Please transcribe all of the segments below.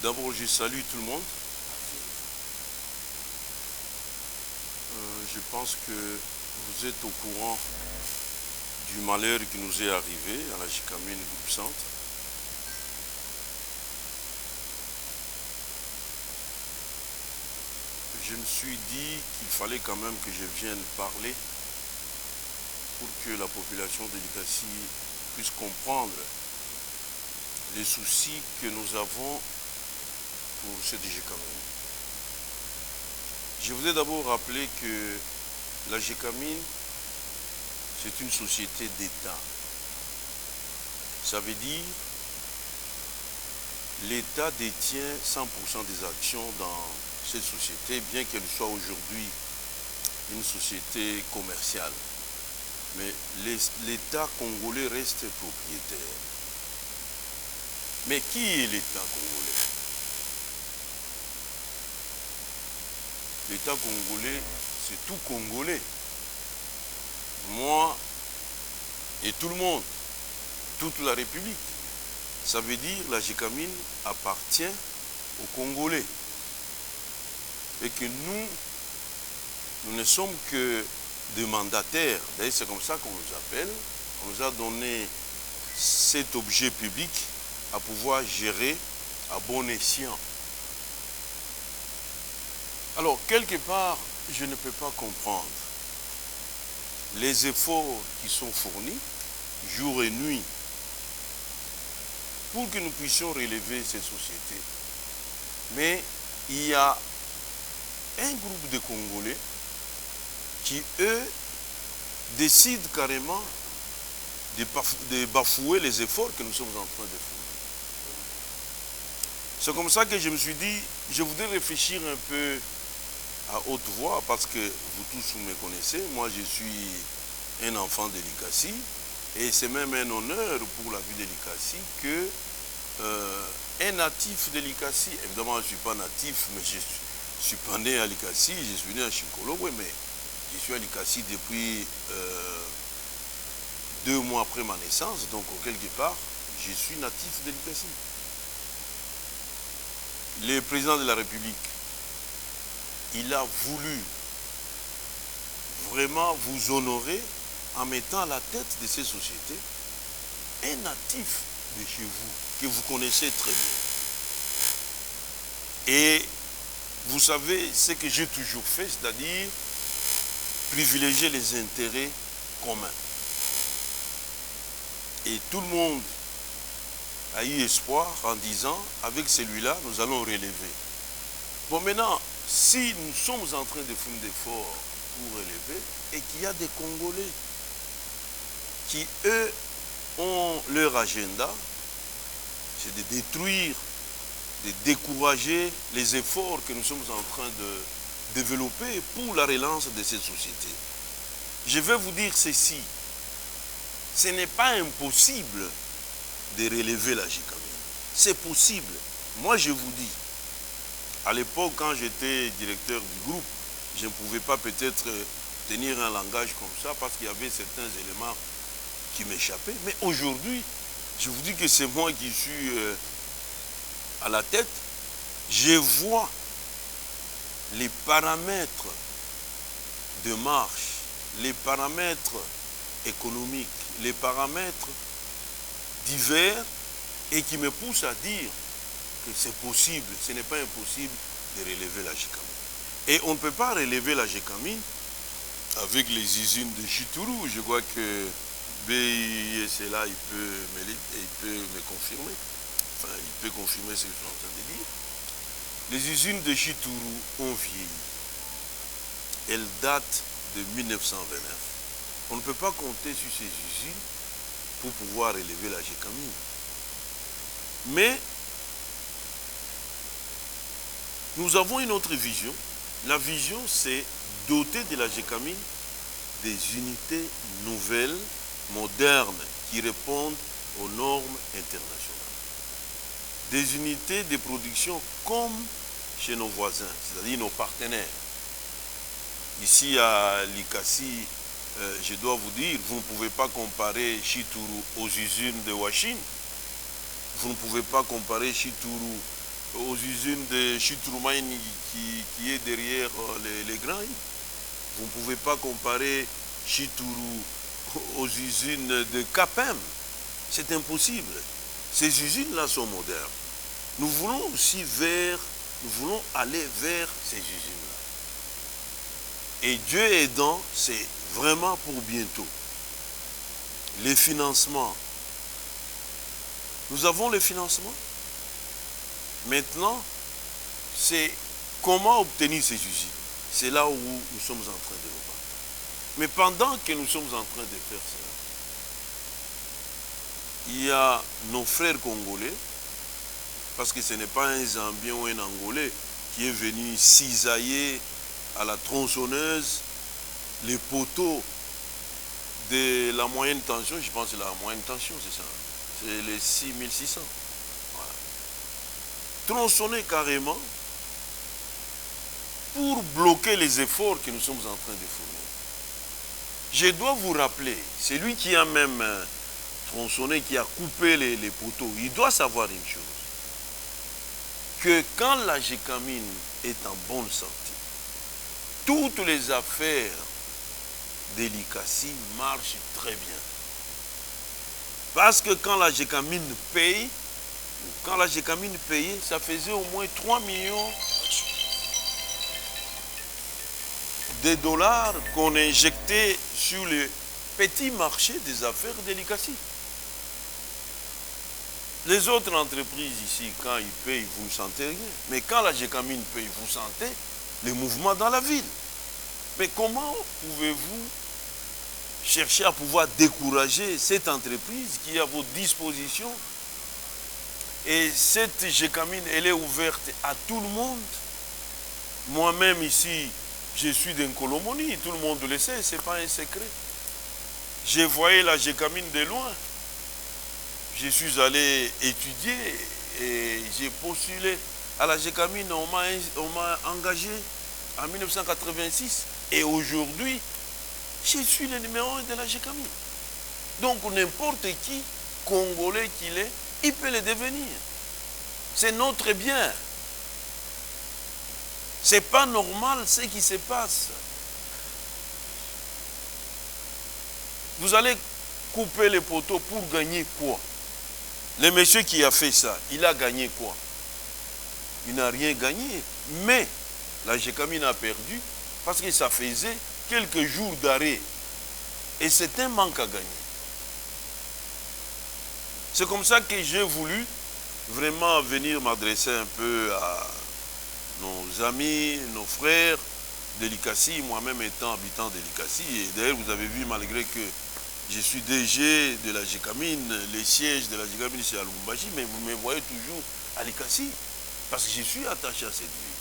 D'abord, je salue tout le monde. Je pense que vous êtes au courant du malheur qui nous est arrivé à la JCAMIN Groupe Centre. Je me suis dit qu'il fallait quand même que je vienne parler pour que la population de Likasi puisse comprendre les soucis que nous avons pour cette JCAMIN. Je voudrais d'abord rappeler que la JCAMIN, c'est une société d'État. Ça veut dire l'État détient 100% des actions dans cette société, bien qu'elle soit aujourd'hui une société commerciale. Mais l'État congolais reste propriétaire. Mais qui est l'État congolais? L'État congolais, c'est tout Congolais. Moi et tout le monde, toute la République. Ça veut dire que la JCAMIN appartient aux Congolais. Et que nous ne sommes que des mandataires. D'ailleurs, c'est comme ça qu'on nous appelle. On nous a donné cet objet public à pouvoir gérer à bon escient. Alors, quelque part, je ne peux pas comprendre les efforts qui sont fournis, jour et nuit, pour que nous puissions relever cette société. Mais il y a un groupe de Congolais qui, eux, décident carrément de bafouer les efforts que nous sommes en train de faire. C'est comme ça que je me suis dit, je voudrais réfléchir un peu à haute voix, parce que vous tous vous me connaissez, moi je suis un enfant de Likasi, et c'est même un honneur pour la ville de Likasi que un natif de Likasi, évidemment je ne suis pas natif, mais je ne suis pas né à Likasi, je suis né à Chikolo, oui, mais je suis à Likasi depuis 2 mois après ma naissance, donc quelque part, je suis natif de Likasi. Le président de la République, il a voulu vraiment vous honorer en mettant à la tête de ces sociétés un natif de chez vous, que vous connaissez très bien. Et vous savez ce que j'ai toujours fait, c'est-à-dire privilégier les intérêts communs. Et tout le monde a eu espoir en disant, avec celui-là, nous allons relever. Bon, maintenant, si nous sommes en train de faire des efforts pour relever, et qu'il y a des Congolais qui, eux, ont leur agenda, c'est de détruire, de décourager les efforts que nous sommes en train de développer pour la relance de cette société. Je vais vous dire ceci, ce n'est pas impossible de relever la JCAMIN. C'est possible. Moi, je vous dis, à l'époque, quand j'étais directeur du groupe, je ne pouvais pas peut-être tenir un langage comme ça parce qu'il y avait certains éléments qui m'échappaient. Mais aujourd'hui, je vous dis que c'est moi qui suis à la tête. Je vois les paramètres de marche, les paramètres économiques, les paramètres divers et qui me poussent à dire que c'est possible, ce n'est pas impossible de relever la JCAMIN. Et on ne peut pas relever la JCAMIN avec les usines de Chitourou. Je crois que BISLA, il peut me confirmer. Enfin, il peut confirmer ce que je suis en train de dire. Les usines de Chitourou ont vieilli. Elles datent de 1929. On ne peut pas compter sur ces usines pour pouvoir relever la JCAMIN. Mais nous avons une autre vision. La vision, c'est doter de la JCAMIN des unités nouvelles, modernes, qui répondent aux normes internationales. Des unités de production comme chez nos voisins, c'est-à-dire nos partenaires. Ici à Likasi, je dois vous dire, vous ne pouvez pas comparer Chitourou aux usines de Washington. Vous ne pouvez pas comparer Chitourou aux usines de Chitroumaïni qui est derrière les grains. Vous ne pouvez pas comparer Chitourou aux usines de Capem. C'est impossible. Ces usines-là sont modernes. Nous voulons aussi nous voulons aller vers ces usines-là. Et Dieu aidant, c'est vraiment pour bientôt. Les financements. Nous avons les financements. Maintenant, c'est comment obtenir ces usines. C'est là où nous sommes en train de nous battre. Mais pendant que nous sommes en train de faire cela, il y a nos frères congolais, parce que ce n'est pas un Zambien ou un Angolais qui est venu cisailler à la tronçonneuse les poteaux de la moyenne tension. Je pense que c'est la moyenne tension, c'est ça. C'est les 6600. Voilà. Tronçonner carrément pour bloquer les efforts que nous sommes en train de fournir. Je dois vous rappeler, c'est lui qui a même tronçonné, qui a coupé les poteaux, il doit savoir une chose, que quand la Gécamine est en bonne santé, toutes les affaires d'Elikassi marchent très bien. Parce que quand la Gécamine paye, ça faisait au moins 3 millions de dollars qu'on injectait sur le petit marché des affaires d'Elikassi. Les autres entreprises ici, quand ils payent, vous ne sentez rien. Mais quand la Gécamine paye, vous sentez les mouvements dans la ville. Mais comment pouvez-vous chercher à pouvoir décourager cette entreprise qui est à votre disposition? Et cette Gécamine, elle est ouverte à tout le monde. Moi-même ici, je suis d'un Colomoni, tout le monde le sait, ce n'est pas un secret. J'ai voyé la Gécamine de loin. Je suis allé étudier et j'ai postulé à la Gécamine. On m'a engagé en 1986. Et aujourd'hui, je suis le numéro 1 de la Gécamine. Donc n'importe qui, Congolais qu'il est, il peut le devenir. C'est notre bien. Ce n'est pas normal ce qui se passe. Vous allez couper les poteaux pour gagner quoi? Le monsieur qui a fait ça, il a gagné quoi? Il n'a rien gagné. Mais la Gécamine a perdu parce que ça faisait quelques jours d'arrêt. Et c'est un manque à gagner. C'est comme ça que j'ai voulu vraiment venir m'adresser un peu à nos amis, nos frères d'Elikassi, moi-même étant habitant d'Elikassi. Et d'ailleurs, vous avez vu, malgré que je suis DG de la Gécamine, les sièges de la Gécamine, c'est à Lubumbashi, mais vous me voyez toujours à Likassi, parce que je suis attaché à cette ville.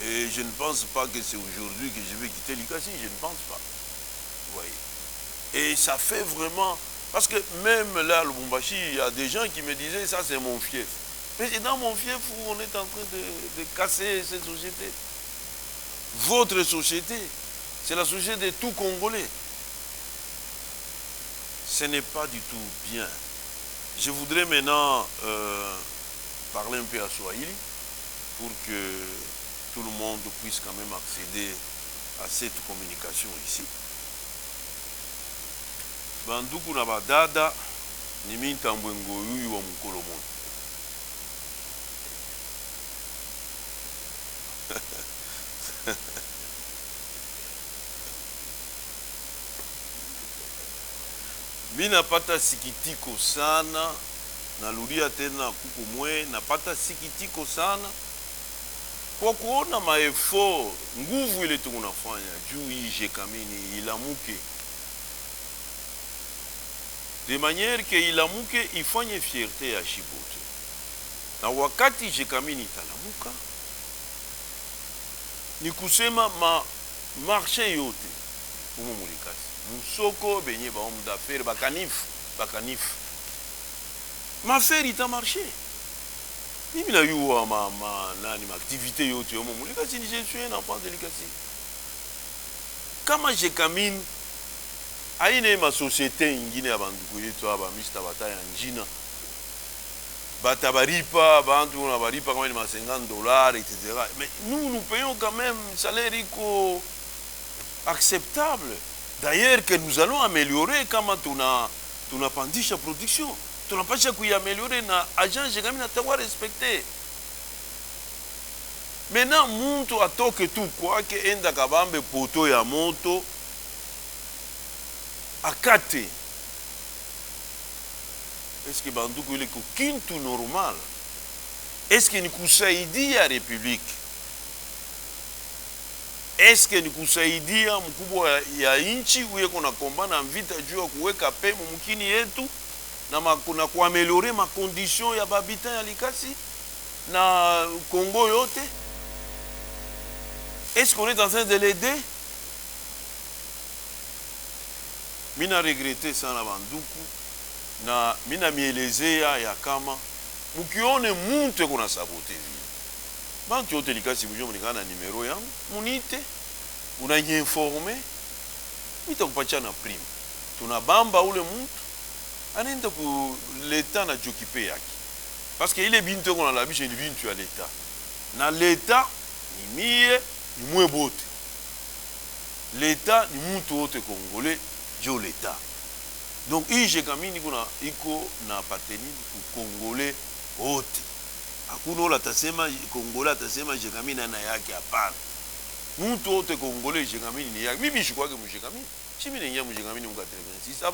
Et je ne pense pas que c'est aujourd'hui que je vais quitter Likassi, je ne pense pas. Vous voyez. Et ça fait vraiment... Parce que même là, à Lubumbashi, il y a des gens qui me disaient, ça c'est mon fief. Mais c'est dans mon fief où on est en train de casser cette société. Votre société, c'est la société de tout Congolais. Ce n'est pas du tout bien. Je voudrais maintenant parler un peu à Swahili pour que tout le monde puisse quand même accéder à cette communication ici. Banduku na badada ni mintambo ngoyu wa mukolo moto. Mina pata sikitiko sana, narudia tena kuku mwe, napata sikitiko sana kwa kuona maefo, nguvu ile tunafanya juu hii Gécamine ilamuke. De manière que ilamuke ifanye fierté ya Chibote. Na wakati Gécamine italamuka, ni kusema marché yote umu Mulikasi. Musoko benye ba homme d'affaires bakanif. Ma affaire ita marché. Mimi na yuwa ma activité yote umu Mulikasi, je suis un enfant de Likasi. Kama Gécamine aine ma société ingine ya banduku yetu aba Mr. Bataya njina. Batabaripa, Bantu, on a baripa quand même à $50, etc. Mais nous payons quand même un salaire acceptable. D'ailleurs, que nous allons améliorer quand on a pandisha la production. On n'a pas améliorer na agent, j'ai quand même à respecter. Maintenant, muntu atoke tu kwake enda kabambe poto ya moto akate. Est-ce que banduku ile kukintu normal? Est-ce que ni kusaidia Republique? Est-ce que ni kusaidia mkubwa ya inchi uye kuna kombana vita juu ya kuweka pemu mkini yetu na kuameliore ma condition ya babita ya Likasi na Congo yote? Est-ce qu'on est en train de l'aider? Mina regrette sana banduku na mina mielezea ya kama mukione muntu kuna sabote vile. Bantu yote Likasi bujo mnikana numero yangu, munite, unanyenforme, nitakupatia na prime. Tunabamba ule muntu, anaenda ku leta na jokipe yake. Parce que ile bintu kuna labisha ni bintu ya leta. Na leta ni mie ni mwe bote. L'État ni muntu wote Congolais, jo l'État. Donc hii jekamini kuna iko na pateni ku Congolais wote. Hakuna ola tasema Congolais atasema jekamini ana yake, hapana. Muntu wote Congolais jekamini ni yake. Mimi shikwake mjekamini. Chimi nengia mjekamini mu 86.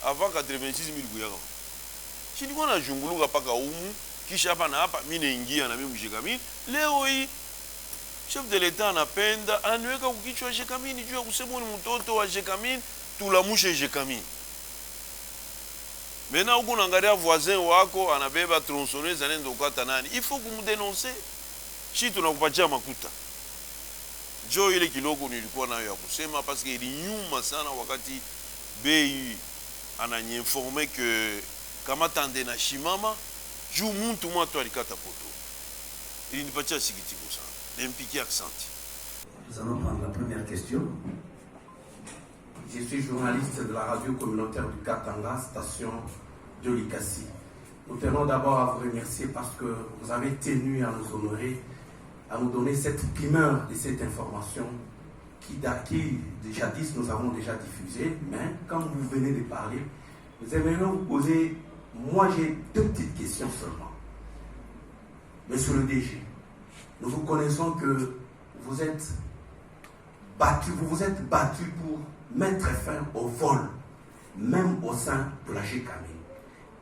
Avant 86 mili kuyaka. Chini kuna junguluka paka umu kisha hapa na hapa mimi naingia na mimi mjekamini. Leo hii chef de l'État anapenda ananiweka kukichwa jekamini juu ya kusema ni mtoto wa jekamini, tulamushe jekamini. Maintenant huko unaangalia voisin wako anabeba tronçonneuse anaenda kukata nani, il faut kumdenoncer. Shi tunakupatia makuta. Jo ile kiloko nilikuwa nayo ya kusema parce que ilinyuma sana wakati bei ananiinformer que kama tande na shimama juu muntu mwa alikata poto. Ilinipatia sikitiko sana. Nous allons prendre la première question. Je suis journaliste de la radio communautaire du Katanga, station de Likasi. Nous tenons d'abord à vous remercier parce que vous avez tenu à nous honorer, à nous donner cette primeur de cette information qui jadis nous avons déjà diffusée, mais quand vous venez de parler, nous aimerions vous poser, moi j'ai deux petites questions seulement. Monsieur le DG, nous vous connaissons que vous vous êtes battu pour mettre fin au vol, même au sein de la GKM.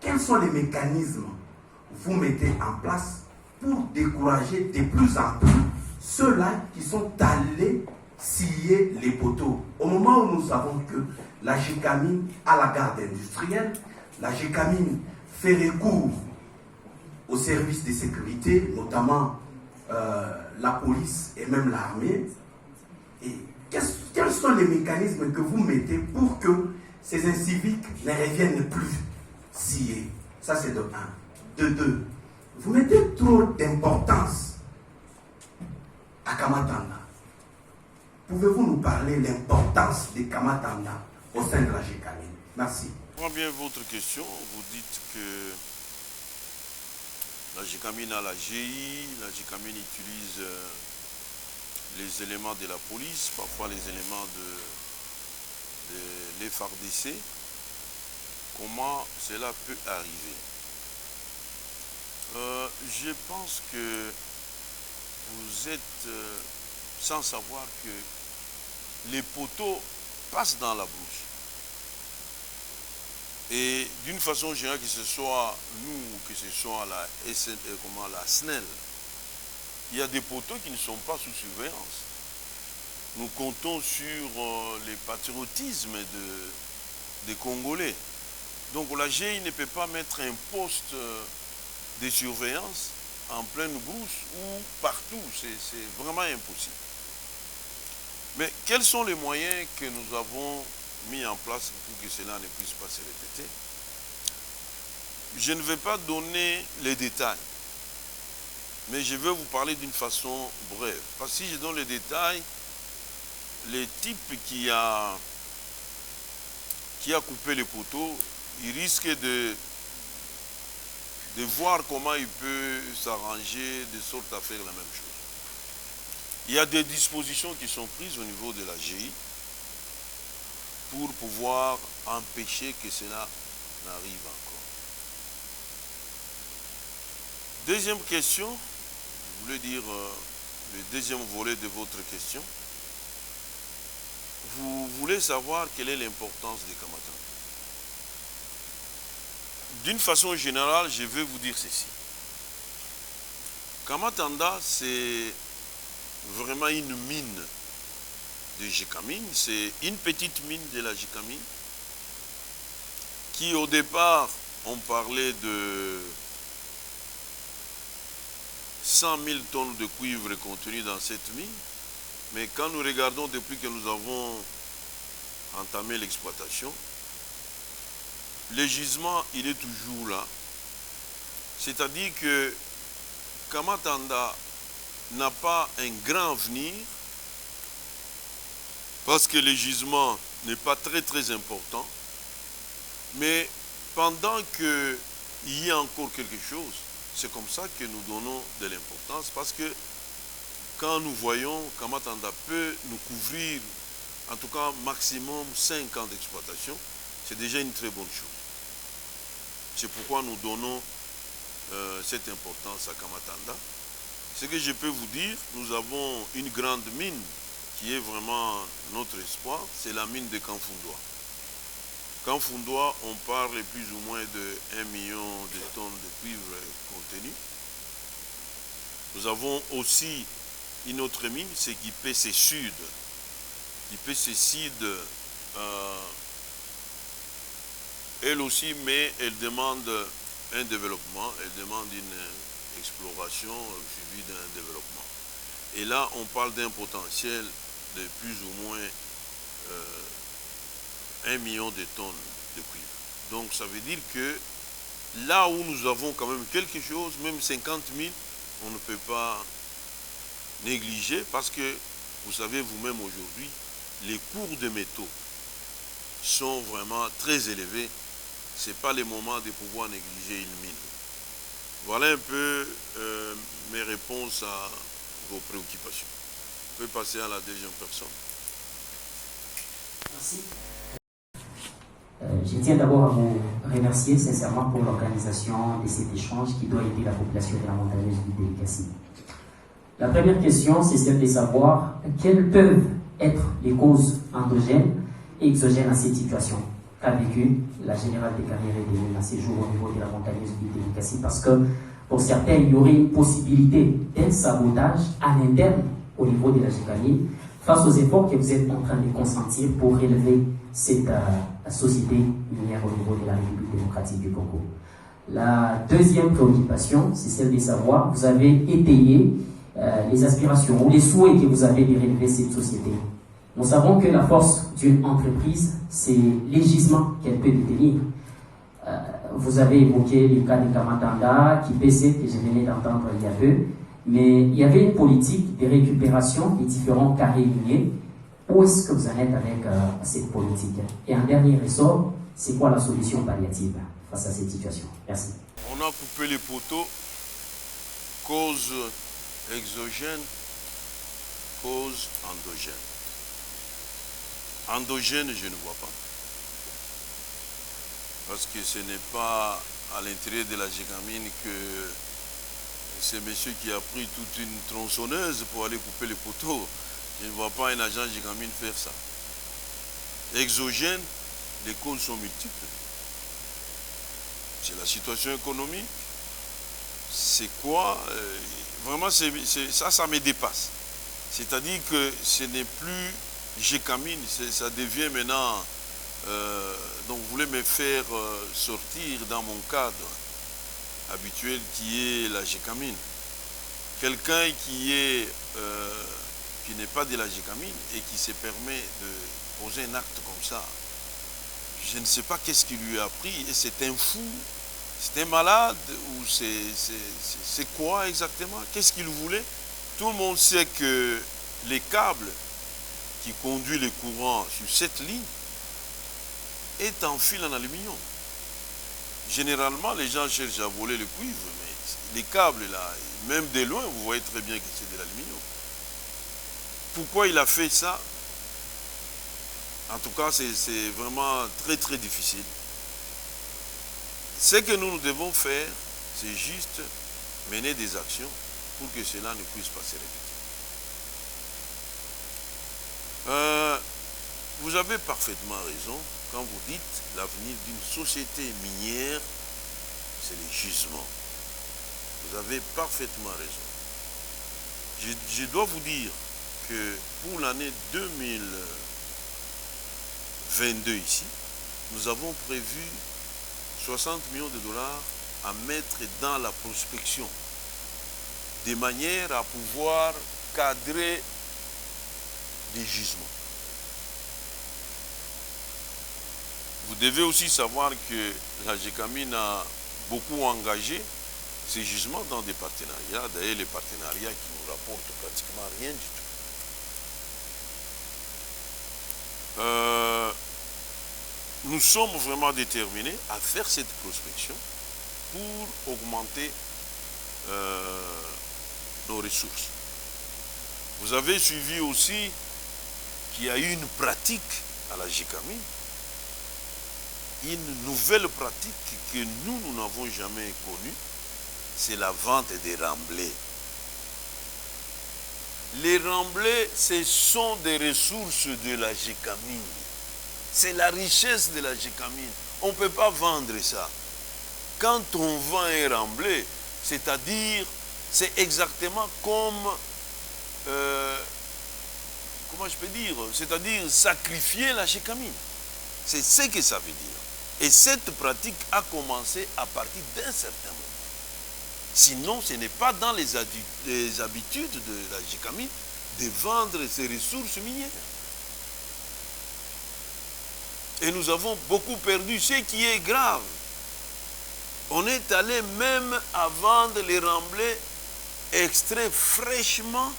Quels sont les mécanismes que vous mettez en place pour décourager de plus en plus ceux-là qui sont allés scier les poteaux? Au moment où nous savons que la GKM a la garde industrielle, la GKM fait recours aux services de sécurité, notamment la police et même l'armée. Et quels sont les mécanismes que vous mettez pour que ces inciviques ne reviennent plus scier? Ça c'est de 1. De 2, vous mettez trop d'importance à Kamatanda. Pouvez-vous nous parler de l'importance de Kamatanda au sein de la GKM? Merci. Je comprends bien votre question. Vous dites que la GKM a la GI, la GKM utilise les éléments de la police, parfois les éléments de l'FARDC. Comment cela peut arriver? Je pense que vous êtes sans savoir que les poteaux passent dans la brousse. Et d'une façon générale, que ce soit nous, que ce soit la SNEL, il y a des poteaux qui ne sont pas sous surveillance. Nous comptons sur le patriotisme des Congolais. Donc la GI ne peut pas mettre un poste de surveillance en pleine brousse ou partout. C'est vraiment impossible. Mais quels sont les moyens que nous avons mis en place pour que cela ne puisse pas se répéter? Je ne vais pas donner les détails, mais je vais vous parler d'une façon brève. Parce que si je donne les détails, le type qui a coupé les poteaux, il risque de voir comment il peut s'arranger de sorte à faire la même chose. Il y a des dispositions qui sont prises au niveau de la GI pour pouvoir empêcher que cela n'arrive encore. Deuxième question, je voulais dire le deuxième volet de votre question. Vous voulez savoir quelle est l'importance des Kamatanda. D'une façon générale, je vais vous dire ceci. Kamatanda, c'est vraiment une mine de Gécamine. C'est une petite mine de la Gécamine qui, au départ, on parlait de 100 000 tonnes de cuivre contenues dans cette mine. Mais quand nous regardons depuis que nous avons entamé l'exploitation, le gisement, il est toujours là. C'est-à-dire que Kamatanda n'a pas un grand avenir parce que le gisement n'est pas très important. Mais pendant qu'il y a encore quelque chose, c'est comme ça que nous donnons de l'importance parce que quand nous voyons Kamatanda peut nous couvrir, en tout cas maximum 5 ans d'exploitation, c'est déjà une très bonne chose. C'est pourquoi nous donnons cette importance à Kamatanda. Ce que je peux vous dire, nous avons une grande mine qui est vraiment notre espoir, c'est la mine de Kanfundoa. Kanfundoa, on parle plus ou moins de 1 million de tonnes de cuivre contenues. Nous avons aussi une autre mine, c'est IPC Sud. IPC Sud, elle aussi, mais elle demande un développement, elle demande une exploration suivie d'un développement. Et là, on parle d'un potentiel de plus ou moins 1 million de tonnes de cuivre. Donc ça veut dire que là où nous avons quand même quelque chose, même 50 000, on ne peut pas négliger parce que vous savez vous-même aujourd'hui, les cours de métaux sont vraiment très élevés. Ce n'est pas le moment de pouvoir négliger une mine. Voilà un peu mes réponses à vos préoccupations. Je peux passer à la deuxième personne. Merci. Je tiens d'abord à vous remercier sincèrement pour l'organisation de cet échange qui doit aider la population de la montagneuse du Délicassi. La première question, c'est celle de savoir quelles peuvent être les causes endogènes et exogènes à cette situation qu'a vécu la générale des carrières et des mines à ces jours au niveau de la montagneuse du Délicassi, parce que pour certains, il y aurait une possibilité d'un sabotage à l'interne au niveau de la Gécamine face aux efforts que vous êtes en train de consentir pour relever cette société minière au niveau de la République démocratique du Congo. La deuxième préoccupation, c'est celle de savoir, vous avez étayé les aspirations ou les souhaits que vous avez de relever cette société. Nous savons que la force d'une entreprise, c'est les gisements qu'elle peut détenir. Vous avez évoqué le cas de Kamatanda, qui PC, que je venais d'entendre il y a peu, mais il y avait une politique de récupération des différents carrés miniers. Où est-ce que vous en êtes avec cette politique? Et en dernier ressort, c'est quoi la solution palliative face à cette situation? Merci. On a coupé les poteaux, cause exogène, cause endogène. Endogène, je ne vois pas. Parce que ce n'est pas à l'intérieur de la Gécamine que c'est monsieur qui a pris toute une tronçonneuse pour aller couper les poteaux. Je ne vois pas un agent Gécamine faire ça. Exogène, les causes sont multiples. C'est la situation économique. C'est quoi vraiment, ça me dépasse. C'est-à-dire que ce n'est plus Gécamine, ça devient maintenant... donc vous voulez me faire sortir dans mon cadre habituel qui est la Gécamine. Quelqu'un qui n'est pas de la Gécamine et qui se permet de poser un acte comme ça, je ne sais pas qu'est-ce qui lui a pris. Et c'est un fou, c'est un malade ou c'est quoi exactement? Qu'est-ce qu'il voulait? Tout le monde sait que les câbles qui conduisent les courants sur cette ligne est en fil en aluminium. généralement, les gens cherchent à voler le cuivre, mais les câbles là, même de loin, vous voyez très bien que c'est de l'aluminium. Pourquoi il a fait ça? En tout cas, c'est vraiment très très difficile. Ce que nous devons faire, c'est juste mener des actions pour que cela ne puisse pas se répéter. Vous avez parfaitement raison quand vous dites l'avenir d'une société minière, c'est les gisements. Vous avez parfaitement raison. Je dois vous dire que pour l'année 2022 ici, nous avons prévu 60 millions de dollars à mettre dans la prospection, de manière à pouvoir cadrer des gisements. Vous devez aussi savoir que la GECAMIN a beaucoup engagé ces gisements dans des partenariats. D'ailleurs, les partenariats qui nous rapportent pratiquement rien du tout. Nous sommes vraiment déterminés à faire cette prospection pour augmenter nos ressources. Vous avez suivi aussi qu'il y a eu une pratique à la GECAMIN, une nouvelle pratique que nous n'avons jamais connue, c'est la vente des remblais. Les remblais, ce sont des ressources de la GECAMIN. C'est la richesse de la GECAMIN. On ne peut pas vendre ça. Quand on vend un remblai, c'est-à-dire, c'est exactement comme, comment je peux dire, c'est-à-dire sacrifier la GECAMIN. C'est ce que ça veut dire. Et cette pratique a commencé à partir d'un certain moment. Sinon, ce n'est pas dans les habitudes de la GECAMIN de vendre ses ressources minières. Et nous avons beaucoup perdu, ce qui est grave. On est allé même à vendre les remblais extraits fraîchement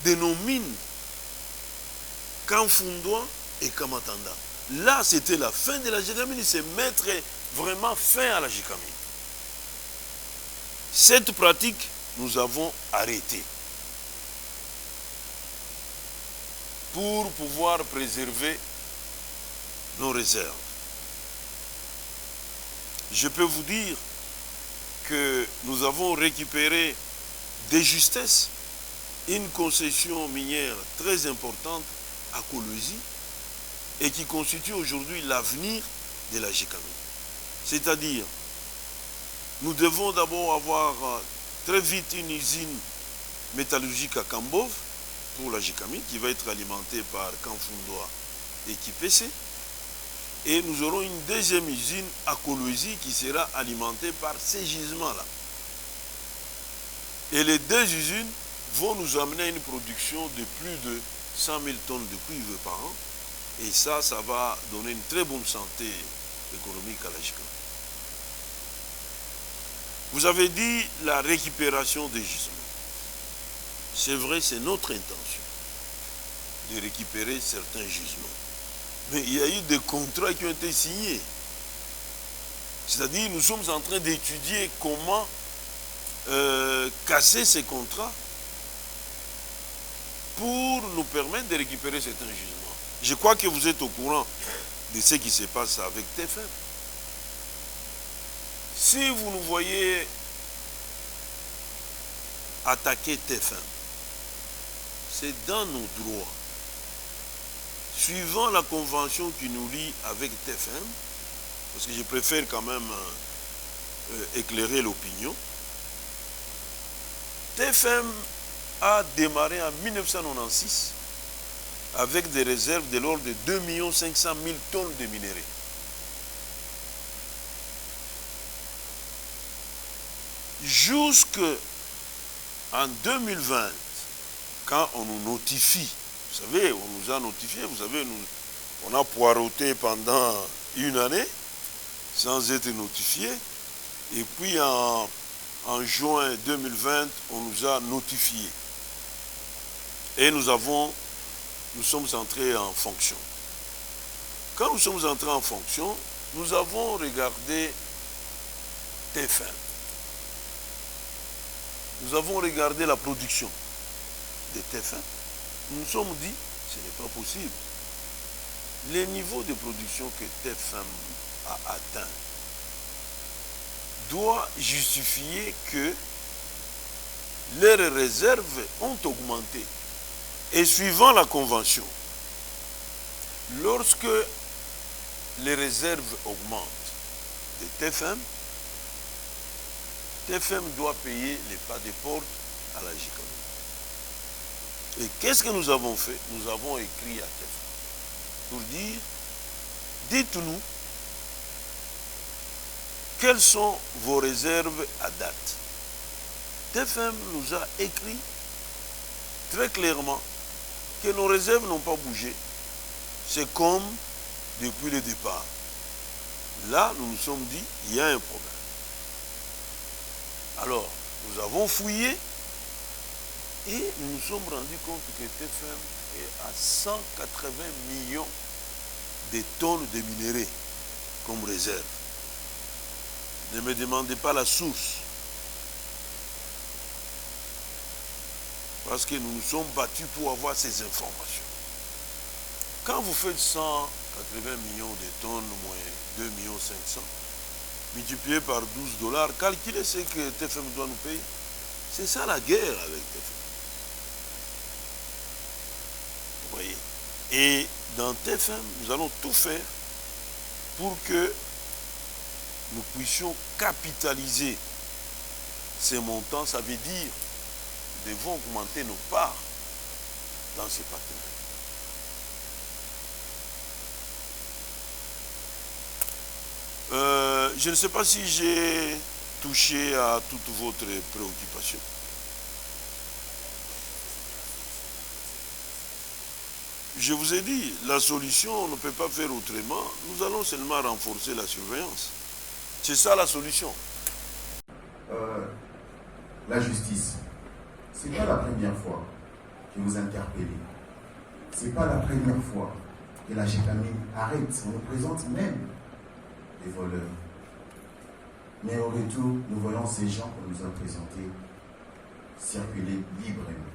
de nos mines, Kanfundoa et Kamatanda. Là, c'était la fin de la GECAMIN, c'est mettre vraiment fin à la GECAMIN. Cette pratique, nous avons arrêté pour pouvoir préserver nos réserves. Je peux vous dire que nous avons récupéré de justesse une concession minière très importante à Kolwezi et qui constitue aujourd'hui l'avenir de la GECAMIN. C'est-à-dire, nous devons d'abord avoir très vite une usine métallurgique à Kambov pour la GECAMIN qui va être alimentée par Kanfundoa et Kipese. Et nous aurons une deuxième usine à Kolwezi qui sera alimentée par ces gisements-là. Et les deux usines vont nous amener à une production de plus de 100 000 tonnes de cuivre par an. Et ça va donner une très bonne santé économique à la GECAMIN. Vous avez dit la récupération des gisements. C'est vrai, c'est notre intention de récupérer certains gisements. Mais il y a eu des contrats qui ont été signés. C'est-à-dire, nous sommes en train d'étudier comment casser ces contrats pour nous permettre de récupérer certains gisements. Je crois que vous êtes au courant de ce qui se passe avec TFM. Si vous nous voyez attaquer TFM, c'est dans nos droits. Suivant la convention qui nous lie avec TFM, parce que je préfère quand même éclairer l'opinion, TFM a démarré en 1996 avec des réserves de l'ordre de 2 500 000 tonnes de minerais. Jusqu'en 2020, quand on nous notifie, vous savez, on nous a notifié, vous savez, on a poireauté pendant une année sans être notifié. Et puis en juin 2020, on nous a notifié. Et nous sommes entrés en fonction. Quand nous sommes entrés en fonction, nous avons regardé TF1. Nous avons regardé la production de TF1. Nous nous sommes dit, ce n'est pas possible. Les niveaux de production que TF1 a atteint doit justifier que leurs réserves ont augmenté. Et suivant la convention, lorsque les réserves augmentent de TFM, TFM doit payer les pas de porte à la JICAM. Et qu'est-ce que nous avons fait? Nous avons écrit à TFM pour dire, dites-nous quelles sont vos réserves à date. TFM nous a écrit très clairement que nos réserves n'ont pas bougé. C'est comme depuis le départ. Là, nous nous sommes dit, il y a un problème. Alors, nous avons fouillé et nous nous sommes rendus compte que TFM est à 180 millions de tonnes de minerais comme réserve. Ne me demandez pas la source. Parce que nous nous sommes battus pour avoir ces informations. Quand vous faites 180 millions de tonnes moins 2 500 000, multiplié par $12, calculez ce que TFM doit nous payer. C'est ça la guerre avec TFM. Vous voyez? Et dans TFM, nous allons tout faire pour que nous puissions capitaliser ces montants. Ça veut dire nous devons augmenter nos parts dans ces partenariats. Je ne sais pas si j'ai touché à toutes votre préoccupations. Je vous ai dit, la solution, on ne peut pas faire autrement. Nous allons seulement renforcer la surveillance. C'est ça la solution. La justice, ce n'est pas la première fois que vous interpellez. Ce n'est pas la première fois que la Gécamine arrête. On nous présente même des voleurs. Mais au retour, nous voyons ces gens qu'on nous a présentés circuler librement.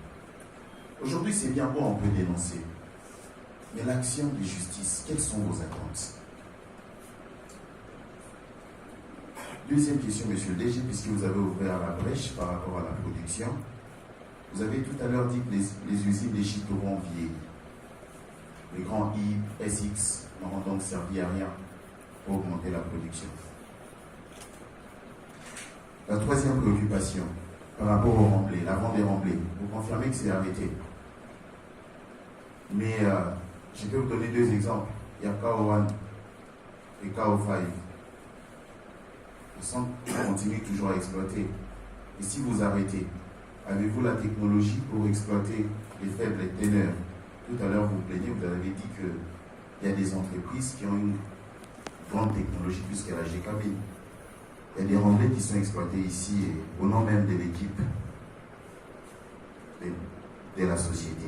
Aujourd'hui, c'est bien bon, on peut dénoncer. Mais l'action de justice, quelles sont vos attentes? Deuxième question, monsieur le DG, puisque vous avez ouvert la brèche par rapport à la production. Vous avez tout à l'heure dit que les usines des Chiteauroux ont vieilli. Les grands I, SX n'auront donc servi à rien pour augmenter la production. La troisième préoccupation, par rapport au remblai, la vente des remblais, vous confirmez que c'est arrêté. Mais je peux vous donner deux exemples. Il y a KO1 et KO5. Le centre continue toujours à exploiter. Et si vous arrêtez, avez-vous la technologie pour exploiter les faibles teneurs? Tout à l'heure, vous plaignez, vous avez dit qu'il y a des entreprises qui ont une grande technologie plus qu'à la Gécamine. Il y a des remblais qui sont exploités ici et au nom même de l'équipe de la société.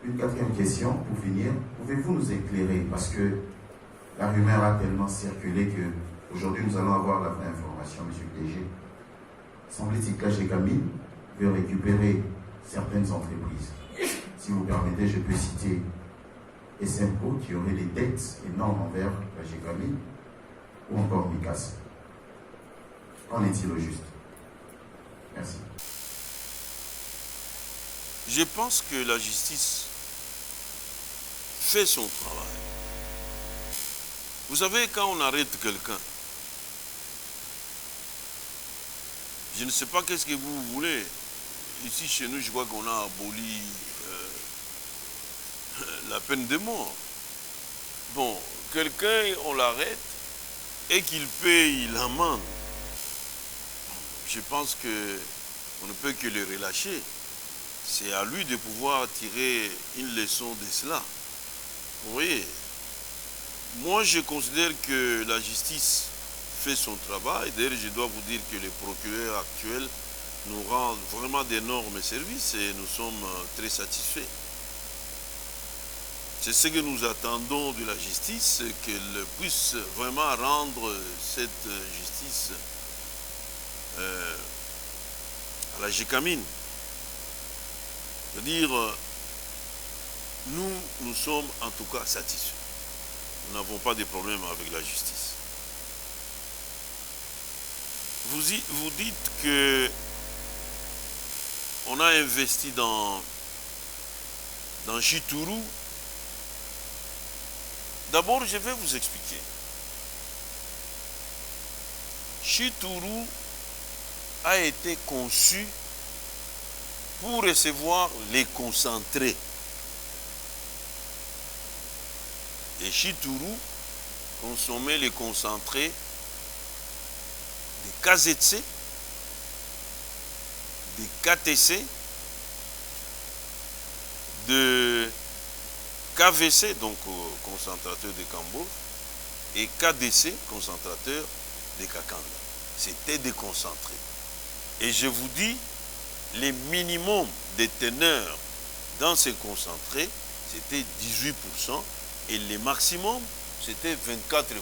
Une quatrième question, pour finir, pouvez-vous nous éclairer? Parce que la rumeur a tellement circulé qu'aujourd'hui nous allons avoir la vraie information, monsieur le DG. Semble-t-il que la Gécamine veut récupérer certaines entreprises. Si vous permettez, je peux citer SMCO qui aurait des dettes énormes envers la Gécamine ou encore Micas. Qu'en est-il au juste? Merci. Je pense que la justice fait son travail. Vous savez, quand on arrête quelqu'un, je ne sais pas qu'est-ce que vous voulez. Ici, chez nous, je crois qu'on a aboli la peine de mort. Bon, quelqu'un, on l'arrête et qu'il paye l'amende. Je pense qu'on ne peut que le relâcher. C'est à lui de pouvoir tirer une leçon de cela. Vous voyez, moi je considère que la justice fait son travail. D'ailleurs, je dois vous dire que le procureur actuel nous rend vraiment d'énormes services et nous sommes très satisfaits. C'est ce que nous attendons de la justice, qu'elle puisse vraiment rendre cette justice à la Gécamine. C'est-à-dire, nous sommes en tout cas satisfaits. Nous n'avons pas de problème avec la justice. Vous dites que on a investi dans Chitourou. D'abord, je vais vous expliquer. Chitourou a été conçu pour recevoir les concentrés. Et Chitourou consommait les concentrés des KZC, des KTC, de KVC, donc concentrateur de Cambo, et KDC, concentrateur de Kakanda. C'était déconcentré. Et je vous dis, les minimums des teneurs dans ces concentrés, c'était 18%, et les maximums, c'était 24%.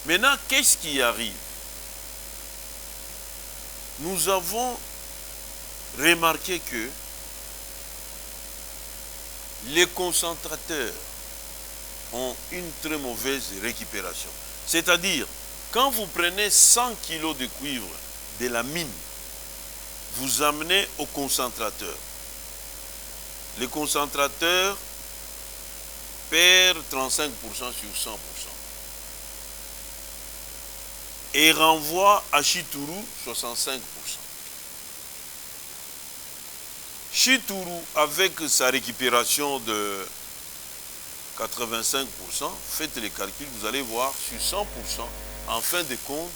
Maintenant, qu'est-ce qui arrive? Nous avons remarqué que les concentrateurs ont une très mauvaise récupération. C'est-à-dire, quand vous prenez 100 kg de cuivre de la mine, vous amenez au concentrateur. Le concentrateur perd 35% sur 100%. Et renvoie à Chitourou 65%. Chitourou, avec sa récupération de 85%, faites les calculs, vous allez voir, sur 100%, en fin de compte,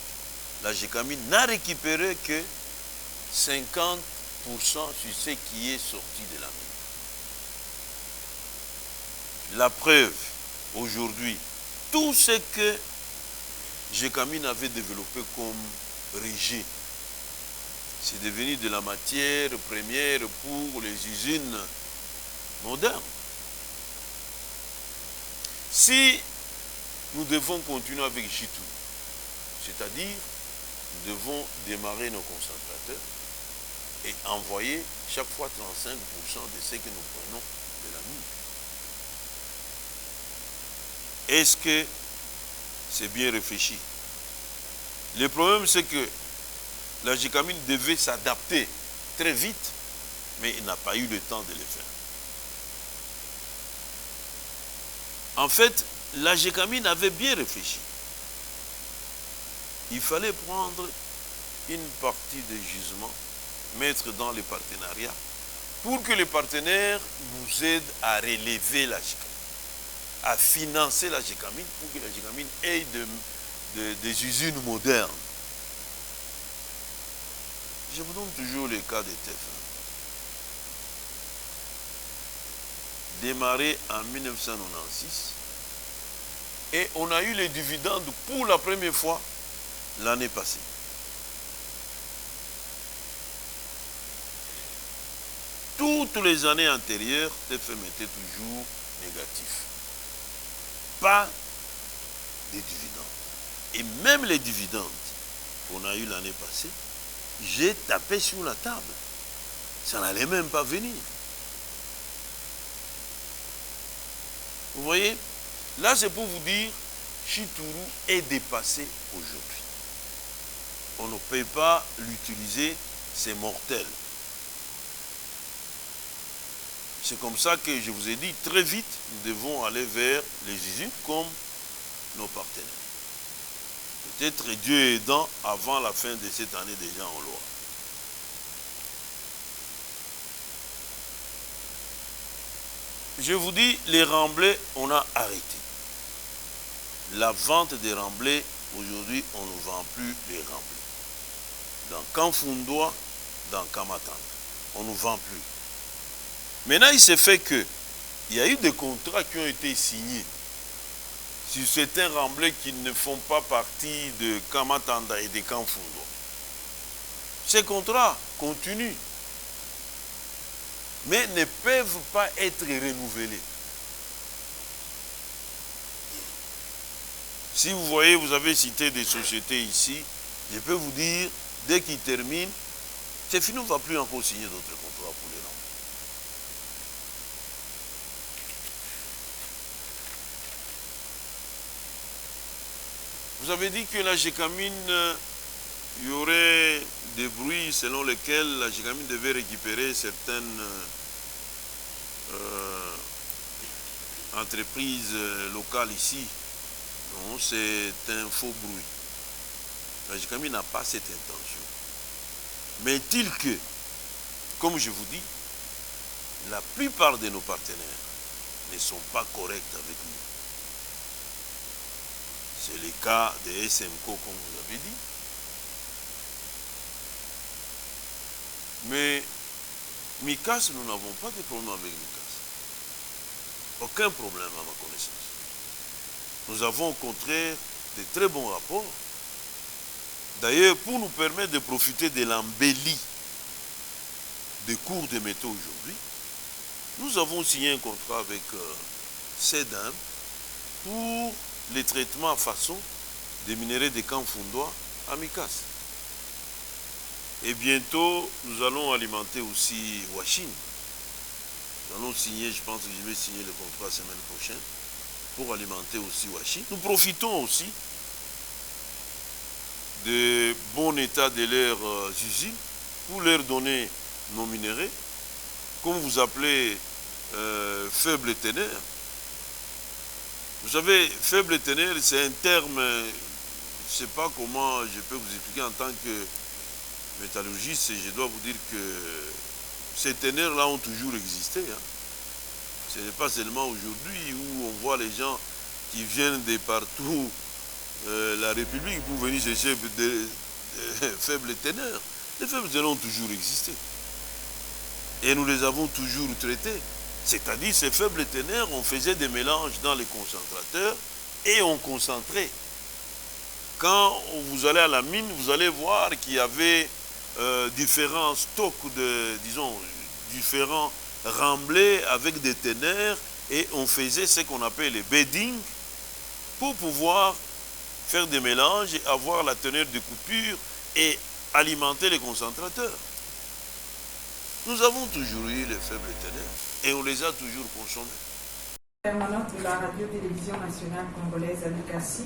la Gécamine n'a récupéré que 50% sur ce qui est sorti de la mine. La preuve, aujourd'hui, tout ce que Gécamine avait développé comme rejet, c'est devenu de la matière première pour les usines modernes. Si nous devons continuer avec Chitourou, c'est-à-dire nous devons démarrer nos concentrateurs et envoyer chaque fois 35% de ce que nous prenons de la mine. Est-ce que c'est bien réfléchi? Le problème, c'est que la Gécamine devait s'adapter très vite, mais il n'a pas eu le temps de le faire. En fait, la Gécamine avait bien réfléchi. Il fallait prendre une partie des gisements, mettre dans les partenariats, pour que les partenaires nous aident à relever la Gécamine, à financer la Gécamine, pour que la Gécamine ait des usines modernes. Je vous donne toujours le cas de TF1. Démarré en 1996, et on a eu les dividendes pour la première fois l'année passée. Toutes les années antérieures, TFM était toujours négatif. Pas de dividendes. Et même les dividendes qu'on a eu l'année passée, j'ai tapé sur la table. Ça n'allait même pas venir. Vous voyez? Là, c'est pour vous dire, Chitourou est dépassé aujourd'hui. On ne peut pas l'utiliser, c'est mortel. C'est comme ça que je vous ai dit, très vite, nous devons aller vers les usines comme nos partenaires. Peut-être Dieu aidant avant la fin de cette année déjà en loi. Je vous dis, les remblais, on a arrêté. La vente des remblais, aujourd'hui, on ne vend plus les remblais. Dans Kanfundoa, dans Kamatanda, on ne vend plus. Maintenant, il s'est fait que il y a eu des contrats qui ont été signés sur certains remblais qui ne font pas partie de Kamatanda et de Kanfundoa. Ces contrats continuent. mais ne peuvent pas être renouvelés. Si vous voyez, vous avez cité des sociétés ici, je peux vous dire, dès qu'ils terminent, c'est fini, on ne va plus encore signer d'autres contrats pour les remplir. Vous avez dit que la GECAMIN, il y aurait des bruits selon lesquels la GECAMIN devait récupérer certaines entreprises locales ici. Non, c'est un faux bruit. La GECAMIN n'a pas cette intention. Mais est-il que, comme je vous dis, la plupart de nos partenaires ne sont pas corrects avec nous. C'est le cas de SMCO, comme vous avez dit. Mais MICAS, nous n'avons pas de problème avec MICAS. Aucun problème à ma connaissance. Nous avons au contraire de très bons rapports. D'ailleurs, pour nous permettre de profiter de l'embellie des cours de métaux aujourd'hui, nous avons signé un contrat avec CEDAM pour les traitements à façon des minerais de Kanfundoa à MICAS. Et bientôt, nous allons alimenter aussi Washington. Nous allons signer, je pense que je vais signer le contrat la semaine prochaine pour alimenter aussi Washington. Nous profitons aussi de bon état de leurs usines pour leur donner nos minéraux, comme vous appelez faible teneur. Vous savez, faible teneur, c'est un terme, je ne sais pas comment je peux vous expliquer en tant que métallurgiste, et je dois vous dire que ces teneurs-là ont toujours existé. Hein. Ce n'est pas seulement aujourd'hui où on voit les gens qui viennent de partout la République pour venir chercher des faibles teneurs. Les faibles teneurs ont toujours existé. Et nous les avons toujours traités. C'est-à-dire, ces faibles teneurs, on faisait des mélanges dans les concentrateurs et on concentrait. Quand vous allez à la mine, vous allez voir qu'il y avait différents stocks de, disons, différents remblais avec des teneurs et on faisait ce qu'on appelle les bedding pour pouvoir faire des mélanges et avoir la teneur de coupure et alimenter les concentrateurs. Nous avons toujours eu les faibles teneurs et on les a toujours consommés. Permanente de la radio-télévision nationale congolaise à Lukassi.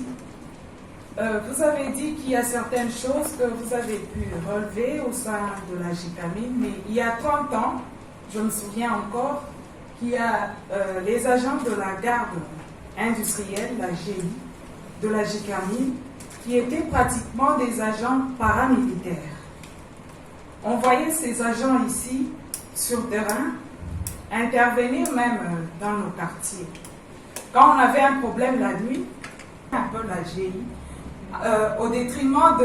Vous avez dit qu'il y a certaines choses que vous avez pu relever au sein de la GECAMIN, mais il y a 30 ans, je me souviens encore, qu'il y a les agents de la garde industrielle, la GI, de la GECAMIN, qui étaient pratiquement des agents paramilitaires. On voyait ces agents ici, sur terrain, intervenir même dans nos quartiers. Quand on avait un problème la nuit, un peu la GI, au détriment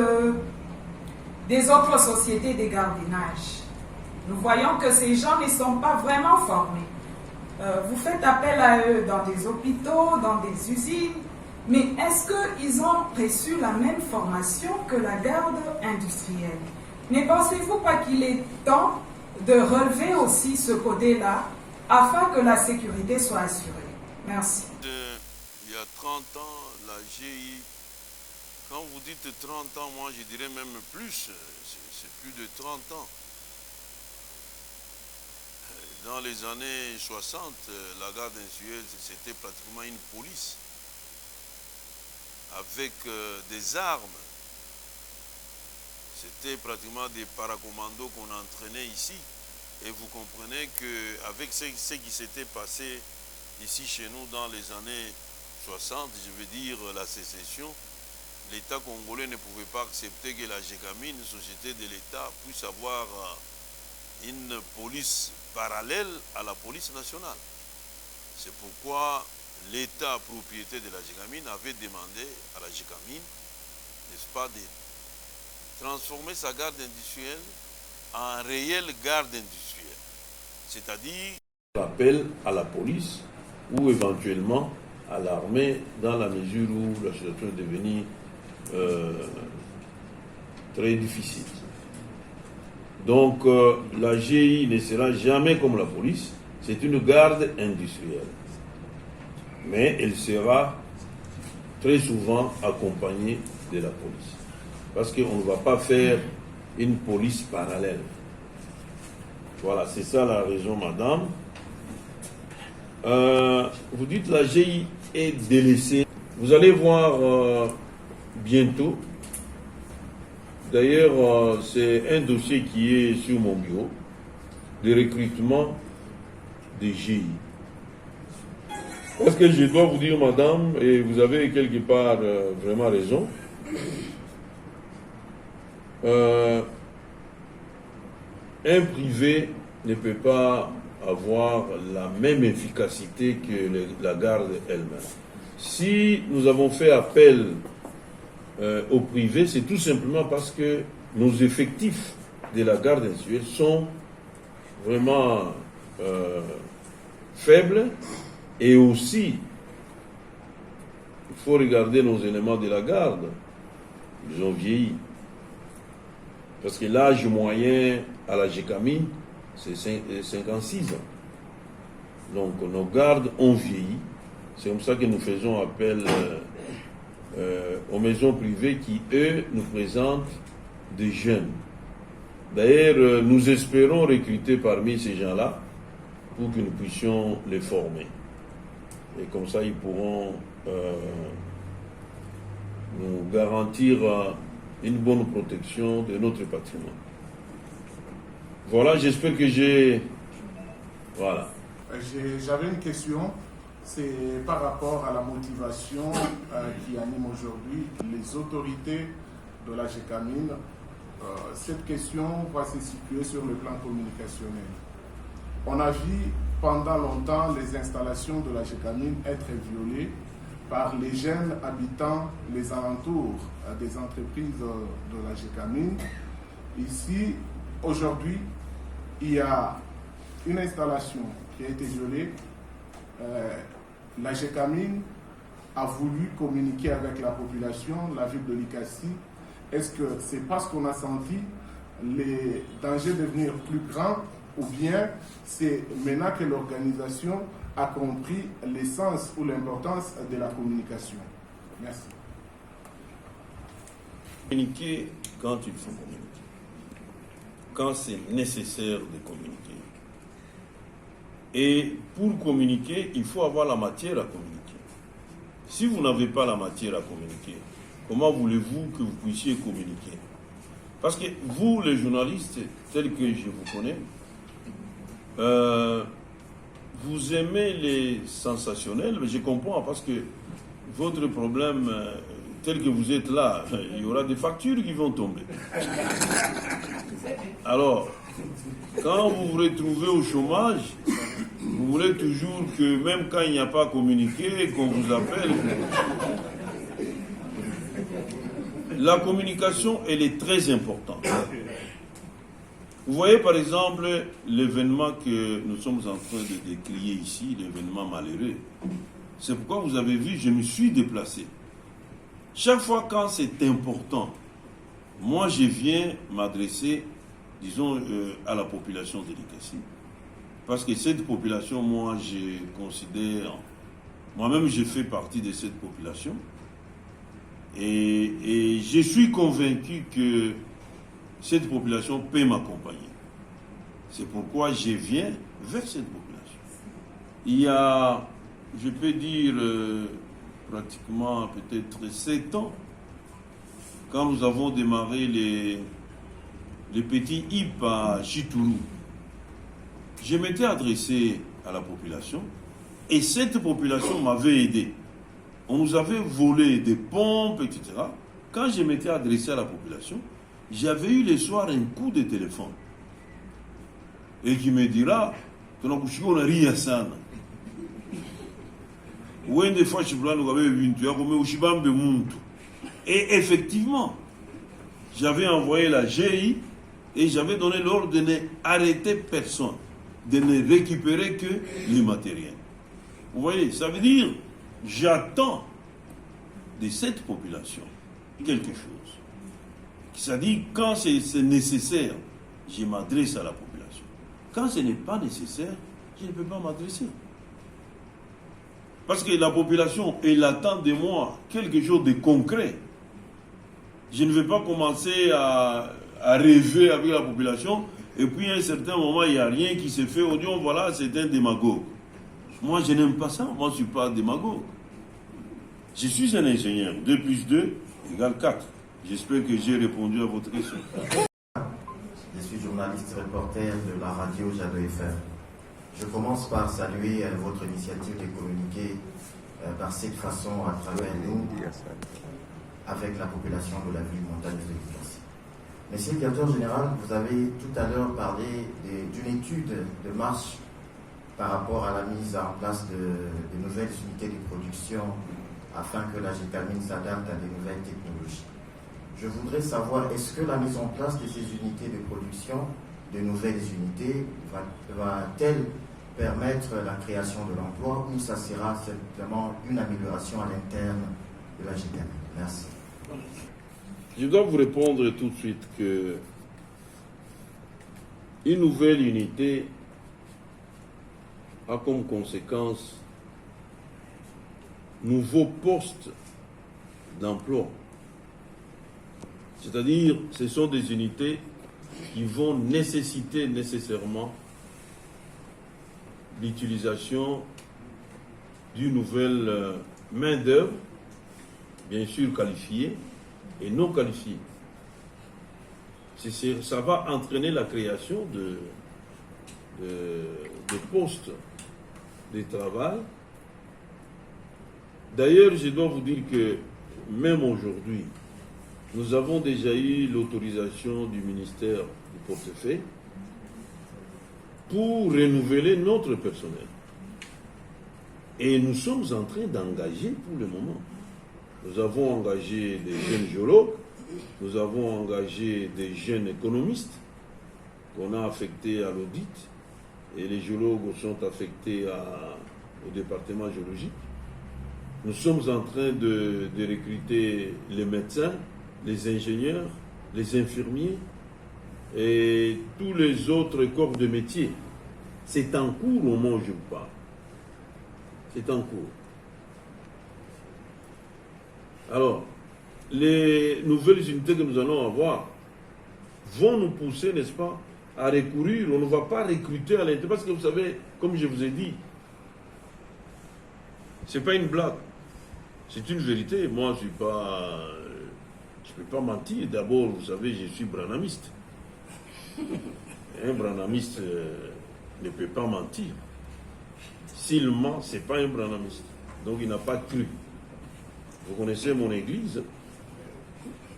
des autres sociétés de gardiennage. Nous voyons que ces gens ne sont pas vraiment formés. Vous faites appel à eux dans des hôpitaux, dans des usines, mais est-ce qu'ils ont reçu la même formation que la garde industrielle? Ne pensez-vous pas qu'il est temps de relever aussi ce côté-là afin que la sécurité soit assurée? Merci. Il y a 30 ans, la GI, quand vous dites 30 ans, moi je dirais même plus, c'est plus de 30 ans. Dans les années 60, la garde industrielle, c'était pratiquement une police avec des armes. C'était pratiquement des paracommandos qu'on entraînait ici. Et vous comprenez qu'avec ce qui s'était passé ici chez nous dans les années 60, je veux dire la sécession, l'État congolais ne pouvait pas accepter que la GECAMIN, une société de l'État, puisse avoir une police parallèle à la police nationale. C'est pourquoi l'État propriétaire de la GECAMIN avait demandé à la GECAMIN, n'est-ce pas, de transformer sa garde industrielle en réelle garde industrielle. C'est-à-dire l'appel à la police ou éventuellement à l'armée dans la mesure où la situation est devenue très difficile. Donc la GI ne sera jamais comme la police, c'est une garde industrielle. Mais elle sera très souvent accompagnée de la police. Parce qu'on ne va pas faire une police parallèle. Voilà, c'est ça la raison, madame. Vous dites la GI est délaissée. Vous allez voir bientôt. D'ailleurs, c'est un dossier qui est sur mon bureau, de recrutement des GI. Parce que je dois vous dire, madame, et vous avez quelque part vraiment raison, un privé ne peut pas avoir la même efficacité que la garde elle-même. Si nous avons fait appel au privé, c'est tout simplement parce que nos effectifs de la garde industrielle sont vraiment faibles, et aussi il faut regarder nos éléments de la garde, ils ont vieilli. Parce que l'âge moyen à la GECAMI, c'est 56 ans. Donc nos gardes ont vieilli. C'est comme ça que nous faisons appel aux maisons privées qui, eux, nous présentent des jeunes. D'ailleurs, nous espérons recruter parmi ces gens-là pour que nous puissions les former. Et comme ça, ils pourront nous garantir une bonne protection de notre patrimoine. Voilà, j'espère que j'ai... Voilà. J'avais une question, c'est par rapport à la motivation qui anime aujourd'hui les autorités de la GECAMIN. Cette question va se situer sur le plan communicationnel. On a vu pendant longtemps les installations de la GECAMIN être violées par les jeunes habitants les alentours des entreprises de la GECAMIN. Ici, aujourd'hui, il y a une installation qui a été violée. La GECAMIN a voulu communiquer avec la population, la ville de Likasi. Est-ce que c'est parce qu'on a senti les dangers devenir plus grands, ou bien c'est maintenant que l'organisation a compris l'essence ou l'importance de la communication? Merci. Communiquer quand il faut communiquer, quand c'est nécessaire de communiquer. Et pour communiquer, il faut avoir la matière à communiquer. Si vous n'avez pas la matière à communiquer, comment voulez-vous que vous puissiez communiquer? Parce que vous, les journalistes, tels que je vous connais, vous aimez les sensationnels, mais je comprends, parce que votre problème, tel que vous êtes là, il y aura des factures qui vont tomber. Alors, quand vous vous retrouvez au chômage, vous voulez toujours que, même quand il n'y a pas communiqué, qu'on vous appelle. La communication, elle est très importante. Vous voyez par exemple l'événement que nous sommes en train de décrire ici, l'événement malheureux. C'est pourquoi vous avez vu, je me suis déplacé. Chaque fois quand c'est important, moi je viens m'adresser, disons, à la population de Likasi. Parce que cette population, moi je considère, moi-même je fais partie de cette population. Et je suis convaincu que cette population peut m'accompagner. C'est pourquoi je viens vers cette population. Il y a, je peux dire, pratiquement peut-être 7 ans, quand nous avons démarré les petits HIP à Chitourou, je m'étais adressé à la population et cette population m'avait aidé. On nous avait volé des pompes, etc. Quand je m'étais adressé à la population, j'avais eu le soir un coup de téléphone. Et qui me dira, et effectivement, j'avais envoyé la GI et j'avais donné l'ordre de n'arrêter personne, de ne récupérer que les matériels. Vous voyez, ça veut dire, j'attends de cette population quelque chose. C'est-à-dire, quand c'est nécessaire, je m'adresse à la population. Quand ce n'est pas nécessaire, je ne peux pas m'adresser. Parce que la population, elle attend de moi quelque chose de concret. Je ne vais pas commencer à rêver avec la population, et puis à un certain moment, il n'y a rien qui se fait. On dit, voilà, c'est un démagogue. Moi, je n'aime pas ça. Moi, je ne suis pas un démagogue. Je suis un ingénieur. 2 plus 2 égale 4. J'espère que j'ai répondu à votre question. Je suis journaliste reporter de la radio Jado FM. Je commence par saluer votre initiative de communiquer par cette façon à travers nous avec la population de la ville montagneuse de Likasi. Monsieur le directeur général, vous avez tout à l'heure parlé d'une étude de marche par rapport à la mise en place de nouvelles unités de production afin que la Gécamine s'adapte à des nouvelles technologies. Je voudrais savoir, est-ce que la mise en place de ces unités de production, de nouvelles unités, va-t-elle permettre la création de l'emploi ou ça sera simplement une amélioration à l'interne de la Gécamine? Merci. Je dois vous répondre tout de suite que une nouvelle unité a comme conséquence nouveaux postes d'emploi. C'est-à-dire, ce sont des unités qui vont nécessiter nécessairement l'utilisation d'une nouvelle main-d'œuvre, bien sûr qualifiée et non qualifiée. Ça va entraîner la création de postes de travail. D'ailleurs, je dois vous dire que même aujourd'hui, nous avons déjà eu l'autorisation du ministère du Portefeuille pour renouveler notre personnel. Et nous sommes en train d'engager pour le moment. Nous avons engagé des jeunes géologues, nous avons engagé des jeunes économistes qu'on a affectés à l'audit, et les géologues sont affectés au département géologique. Nous sommes en train de recruter les médecins, les ingénieurs, les infirmiers et tous les autres corps de métier. C'est en cours au moment où je vous parle. C'est en cours. Alors, les nouvelles unités que nous allons avoir vont nous pousser, n'est-ce pas, à recourir. On ne va pas recruter à l'intérieur. Parce que vous savez, comme je vous ai dit, ce n'est pas une blague. C'est une vérité. Moi, je ne peux pas mentir. D'abord, vous savez, je suis branamiste. Un branamiste ne peut pas mentir. S'il ment, ce n'est pas un branamiste. Donc, il n'a pas cru. Vous connaissez mon église.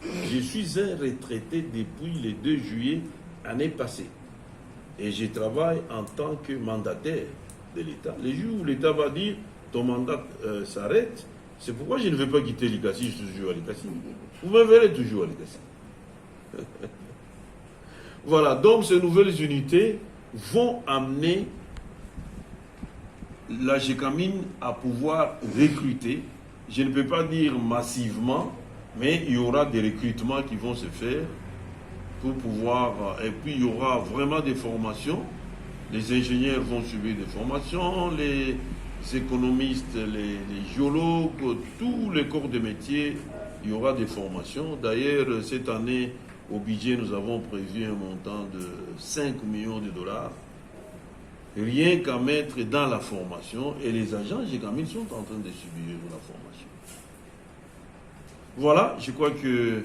Je suis un retraité depuis le 2 juillet année passée. Et je travaille en tant que mandataire de l'État. Les jours où l'État va dire ton mandat s'arrête, c'est pourquoi je ne vais pas quitter Likasi, je suis toujours à Likasi. Vous me verrez toujours à Likasi. Voilà, donc ces nouvelles unités vont amener la Gécamine à pouvoir recruter. Je ne peux pas dire massivement, mais il y aura des recrutements qui vont se faire pour pouvoir... Et puis il y aura vraiment des formations. Les ingénieurs vont suivre des formations, les économistes, les géologues, tous les corps de métier, il y aura des formations. D'ailleurs, cette année, au budget, nous avons prévu un montant de 5 millions de dollars, rien qu'à mettre dans la formation, et les agents Gécamine sont en train de subir la formation. Voilà, je crois que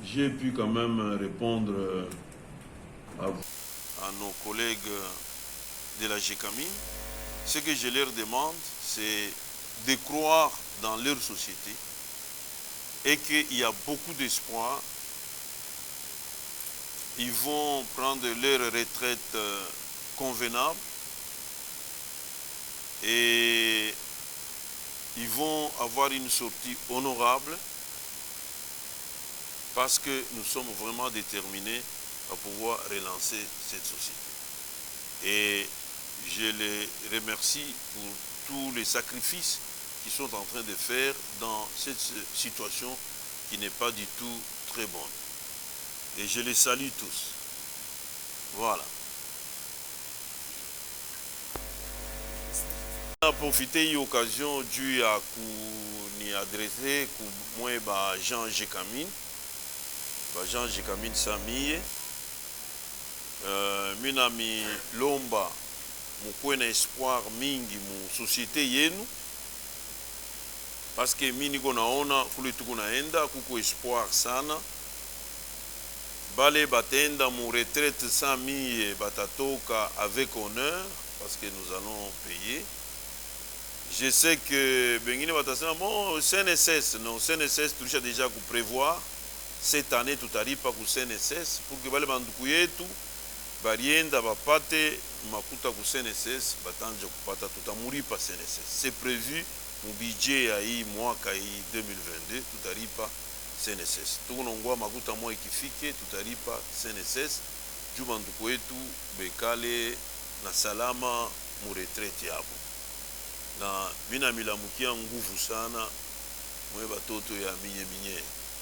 j'ai pu quand même répondre à nos collègues de la Gécamine. Ce que je leur demande, c'est de croire dans leur société et qu'il y a beaucoup d'espoir. Ils vont prendre leur retraite convenable et ils vont avoir une sortie honorable parce que nous sommes vraiment déterminés à pouvoir relancer cette société. Et je les remercie pour tous les sacrifices qu'ils sont en train de faire dans cette situation qui n'est pas du tout très bonne. Et je les salue tous. Voilà. Profiter de l'occasion dû à ni adresser moi Jean Jekamine. Jean Jekamine Samiye. Minami lomba mukwena espoir mingi mu société yenu. Parce que mini konaona kule tukunaenda kuko espoir sana. Bale batenda mu retraite 100 000 batatoka avec honneur parce que nous allons payer. Je sais que Bengine Batasana, bon, CNSS, non, CNSS, tu as déjà prévoir cette année, tout arrive pas pour CNSS, pour que les bandoukouyé tout, barienda, bapate, makuta pour CNSS, batanja kupata tout a mourir par CNSS. C'est prévu, mon budget aïe, mois kaï 2022, tout arrive pas CNSS. Tout le monde makuta moi qui fique, tout arrive pas CNSS, du bandoukouyé tout, bekale, na salama, mon retraite yabo. Na mina milamukia nguvu sana mwe batoto ya minye